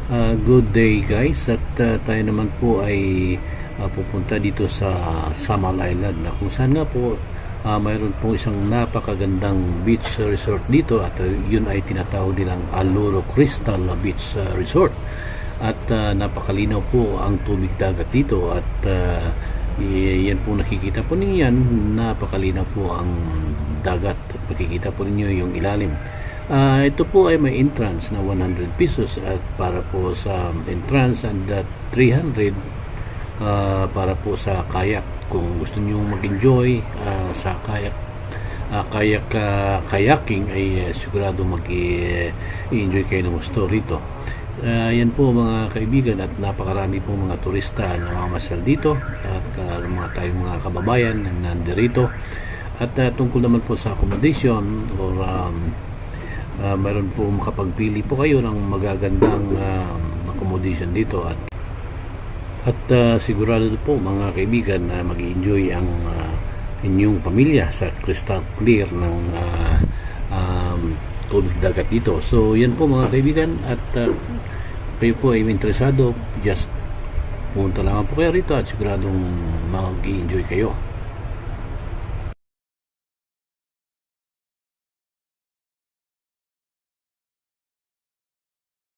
Good day guys, at tayo naman po ay pupunta dito sa Samal Island, na kung saan nga po mayroon po isang napakagandang beach resort dito, at yun ay tinatawag nilang Aluro Crystal Beach Resort. At napakalinaw po ang tubig dagat dito, at yan po nakikita po ninyo, yan napakalinaw po ang dagat, at makikita po ninyo yung ilalim. Ito po ay may entrance na 100 pesos, at para po sa entrance, and 300 para po sa kayak. Kung gusto niyo mag-enjoy sa kayaking, ay sigurado mag-enjoy kayo ng gusto rito. Yan po mga kaibigan, at napakarami po mga turista na mamasyal dito, at tayong mga kababayan na nandirito. At tungkol naman po sa accommodation, or mayroon po makapagpili po kayo ng magagandang accommodation dito, at sigurado po mga kaibigan na mag-enjoy ang inyong pamilya sa crystal clear ng tubig dagat dito. So yan po mga kaibigan, at kayo po ay interesado, just punta lang po kayo rito, at siguradong mag-enjoy kayo.